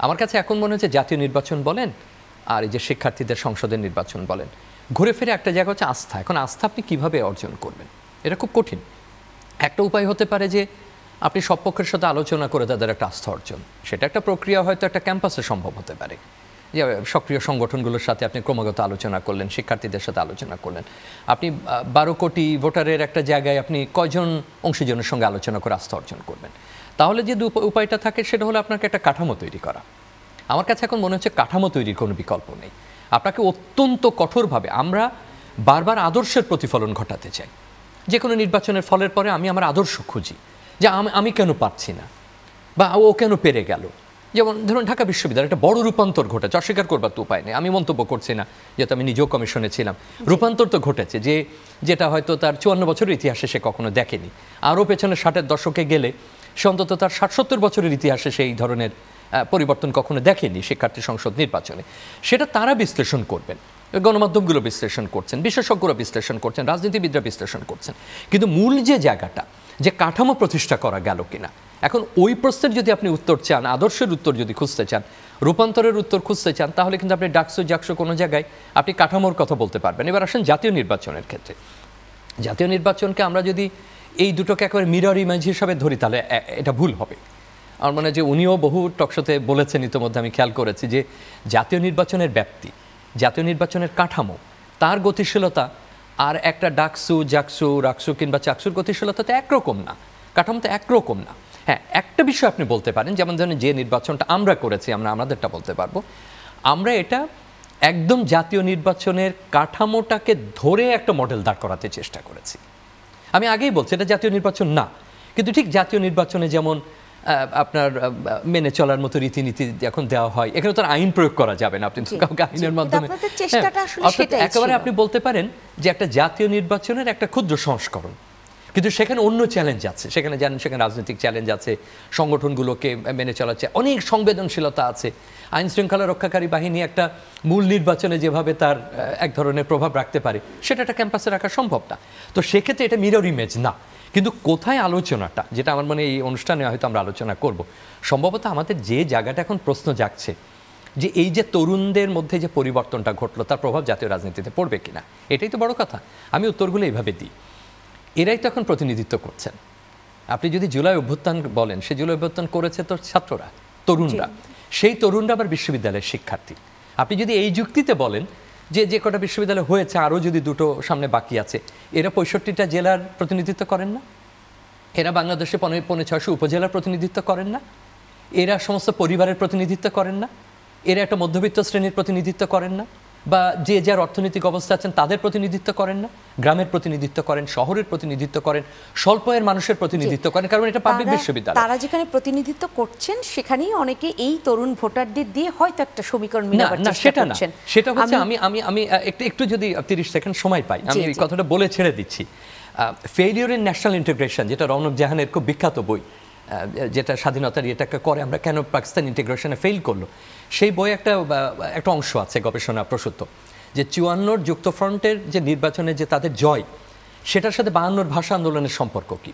আমার কাছে এখন মনে হচ্ছে জাতীয় নির্বাচন বলেন আর এই যে শিক্ষার্থীদের সংসদের নির্বাচন বলেন, ঘুরে ফিরে একটা জায়গা হচ্ছে আস্থা। এখন আস্থা আপনি কিভাবে অর্জন করবেন, এটা খুব কঠিন। একটা উপায় হতে পারে যে আপনি সব পক্ষের সাথে আলোচনা করে তাদের একটা আস্থা অর্জন, সেটা একটা প্রক্রিয়া হয়তো একটা ক্যাম্পাসে সম্ভব হতে পারে, যে সক্রিয় সংগঠনগুলোর সাথে আপনি ক্রমাগত আলোচনা করলেন, শিক্ষার্থীদের সাথে আলোচনা করলেন। আপনি 12 কোটি ভোটারের একটা জায়গায় আপনি কয়জন অংশীজনের সঙ্গে আলোচনা করে আস্থা অর্জন করবেন। তাহলে যে উপায়টা থাকে সেটা হলো আপনাকে একটা কাঠামো তৈরি করা। আমার কাছে এখন মনে হচ্ছে কাঠামো তৈরির কোনো বিকল্প নেই। আপনাকে অত্যন্ত কঠোরভাবে, আমরা বারবার আদর্শের প্রতিফলন ঘটাতে চাই। যে কোনো নির্বাচনের ফলের পরে আমি আমার আদর্শ খুঁজি, যে আমি কেন পারছি না বা ও কেন পেরে গেল। যেমন ধরুন ঢাকা বিশ্ববিদ্যালয় একটা বড় রূপান্তর ঘটেছে, অস্বীকার করবার তো উপায় নেই, আমি মন্তব্য করছি না, যেহেতু আমি নিজেও কমিশনে ছিলাম। রূপান্তর তো ঘটেছে, যেটা হয়তো তার 54 বছরের ইতিহাসে সে কখনো দেখেনি। আরও পেছনে 60-এর দশকে গেলে সে অন্তত তার 60-70 বছরের ইতিহাসে সেই ধরনের পরিবর্তন কখনো দেখেনি শিক্ষার্থী সংসদ নির্বাচনে। সেটা তারা বিশ্লেষণ করবেন, গণমাধ্যমগুলো বিশ্লেষণ করছেন, বিশেষজ্ঞরা বিশ্লেষণ করছেন, রাজনীতিবিদরা বিশ্লেষণ করছেন। কিন্তু মূল যে জায়গাটা, যে কাঠামো প্রতিষ্ঠা করা গেল কিনা, এখন ওই প্রশ্নের যদি আপনি উত্তর চান, আদর্শের উত্তর যদি খুঁজতে চান, রূপান্তরের উত্তর খুঁজতে চান, তাহলে কিন্তু আপনি ডাকসু জাকসু কোনো জায়গায় আপনি কাঠামোর কথা বলতে পারবেন। এবার আসেন জাতীয় নির্বাচনের ক্ষেত্রে। জাতীয় নির্বাচনকে আমরা যদি এই দুটোকে একেবারে মিরর ইমেজ হিসাবে ধরি, তাহলে এটা ভুল হবে। আমার মনে হয় যে উনিও বহু টকশোতে বলেছেন, ইতিমধ্যে আমি খেয়াল করেছি, যে জাতীয় নির্বাচনের ব্যাপ্তি, জাতীয় নির্বাচনের কাঠামো, তার গতিশীলতা আর একটা ডাকসু জাকসু রাকসু কিংবা চাকসুর গতিশীলতা তো একরকম না, কাঠামো তো একরকম না। হ্যাঁ, একটা বিষয় আপনি বলতে পারেন, যেমন ধরেন যে নির্বাচনটা আমরা করেছি, আমরা আমাদেরটা বলতে পারবো, আমরা এটা একদম জাতীয় নির্বাচনের কাঠামোটাকে ধরে একটা মডেল দাঁড় করাতে চেষ্টা করেছি। আমি আগেই বলছি এটা জাতীয় নির্বাচন না, কিন্তু ঠিক জাতীয় নির্বাচনে যেমন আপনার মেনে চলার মতো রীতিনীতি এখন দেওয়া হয়, এখানে তো আইন প্রয়োগ করা যাবে না, আপনি কাউকে আইনের মাধ্যমে একেবারে আপনি বলতে পারেন যে একটা জাতীয় নির্বাচনের একটা ক্ষুদ্র সংস্করণ। কিন্তু সেখানে অন্য চ্যালেঞ্জ আছে, সেখানে জানেন সেখানে রাজনৈতিক চ্যালেঞ্জ আছে, সংগঠনগুলোকে মেনে চলার অনেক সংবেদনশীলতা আছে। আইন শৃঙ্খলা রক্ষাকারী বাহিনী একটা মূল নির্বাচনে যেভাবে তার এক ধরনের প্রভাব রাখতে পারে, সেটা একটা ক্যাম্পাসে রাখা সম্ভব না। তো সেক্ষেত্রে এটা মিরর ইমেজ না। কিন্তু কোথায় আলোচনাটা, যেটা আমার মনে এই অনুষ্ঠানে হয়তো আমরা আলোচনা করব, সম্ভবত আমাদের যে জায়গাটা এখন প্রশ্ন জাগছে, যে এই যে তরুণদের মধ্যে যে পরিবর্তনটা ঘটলো, তার প্রভাব জাতীয় রাজনীতিতে পড়বে কিনা, এটাই তো বড় কথা। আমি উত্তরগুলো এইভাবে দিই। এরাই তো এখন প্রতিনিধিত্ব করছেন। আপনি যদি জুলাই অভ্যুত্থান বলেন, সে জুলাই অভ্যুত্থান করেছে তো ছাত্ররা, তরুণরা, সেই তরুণরা আবার বিশ্ববিদ্যালয়ের শিক্ষার্থী। আপনি যদি এই যুক্তিতে বলেন যে কটা বিশ্ববিদ্যালয় হয়েছে, আরও যদি দুটো সামনে বাকি আছে, এরা 65টা জেলার প্রতিনিধিত্ব করেন না? এরা বাংলাদেশে 500-600 উপজেলার প্রতিনিধিত্ব করেন না? এরা সমস্ত পরিবারের প্রতিনিধিত্ব করেন না? এরা একটা মধ্যবিত্ত শ্রেণীর প্রতিনিধিত্ব করেন না? বা যে যার অর্থনৈতিক অবস্থা আছেন তাদের প্রতিনিধিত্ব করেন না? গ্রামের প্রতিনিধিত্ব করেন, শহরের প্রতিনিধিত্ব করেন, স্বল্প আয়ের মানুষের প্রতিনিধিত্ব করেন, কারণ এটা পাবলিক বিশ্ববিদ্যালয়। তারা যেখানে প্রতিনিধিত্ব করছেন সেখানেই অনেকে এই তরুণ ভোটারদের দিয়ে হয়তো একটা সমীকরণ মেলাবার চেষ্টা করছেন। সেটা হচ্ছে আমি একটু যদি 30 সেকেন্ড সময় পাই, আমি এই কথাটা বলে ছেড়ে দিচ্ছি। ফেইলিউর ইন ন্যাশনাল ইন্টিগ্রেশন, যেটা রওনক জাহানের খুব বিখ্যাত বই, যেটা স্বাধীনতার এটাকে করে আমরা কেন পাকিস্তান ইন্টিগ্রেশনে ফেল করলো, সেই বই একটা অংশ আছে গবেষণা প্রসূত, যে 54 যুক্তফ্রন্টের যে নির্বাচনে যে তাদের জয়, সেটার সাথে 52 ভাষা আন্দোলনের সম্পর্ক কি।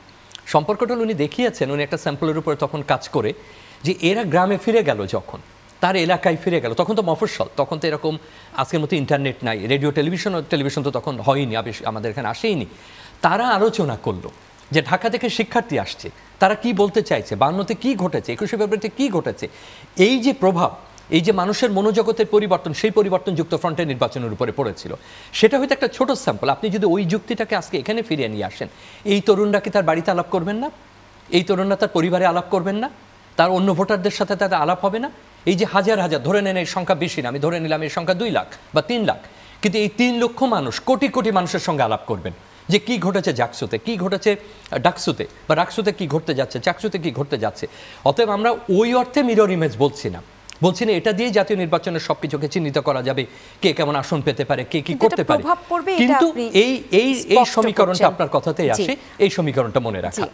সম্পর্কটা উনি দেখিয়েছেন, উনি একটা স্যাম্পলের উপরে তখন কাজ করে, যে এরা গ্রামে ফিরে গেল, যখন তার এলাকায় ফিরে গেল, তখন তো মফস্বল, তখন তো এরকম আজকের মতো ইন্টারনেট নাই, রেডিও টেলিভিশন তো তখন হয়নি, আমাদের এখানে আসেইনি। তারা আলোচনা করলো যে ঢাকা থেকে শিক্ষার্থী আসছে, তারা কি বলতে চাইছে, 52-তে কি ঘটেছে, 21শে ফেব্রুয়ারিতে কি ঘটেছে, এই যে প্রভাব, এই যে মানুষের মনোজগতের পরিবর্তন, সেই পরিবর্তন যুক্তফ্রন্টের নির্বাচনের উপরে পড়েছিল। সেটা হয়তো একটা ছোট স্যাম্পল। আপনি যদি ওই যুক্তিটাকে আজকে এখানে ফিরিয়ে নিয়ে আসেন, এই তরুণরা কি তার বাড়িতে আলাপ করবেন না? এই তরুণরা তার পরিবারে আলাপ করবেন না? তার অন্য ভোটারদের সাথে তাদের আলাপ হবে না? এই যে হাজার হাজার, ধরে নেন এই সংখ্যা বেশি না, আমি ধরে নিলাম এই সংখ্যা 2 লাখ বা 3 লাখ, কিন্তু এই 3 লক্ষ মানুষ কোটি কোটি মানুষের সঙ্গে আলাপ করবেন যে কি ঘটেছে জাকসুতে, কি ঘটেছে ডাকসুতে, বা রাকসুতে কি ঘটতে যাচ্ছে, চাকসুতে কি ঘটতে যাচ্ছে। অতএব আমরা ওই অর্থে মিরর ইমেজ বলছি না এটা দিয়ে জাতীয় নির্বাচনের সবকিছুকে চিহ্নিত করা যাবে, কে কেমন আসন পেতে পারে, কে কি করতে পারে। কিন্তু এই সমীকরণটা আপনার কথাতেই আসে, এই সমীকরণটা মনে রাখা।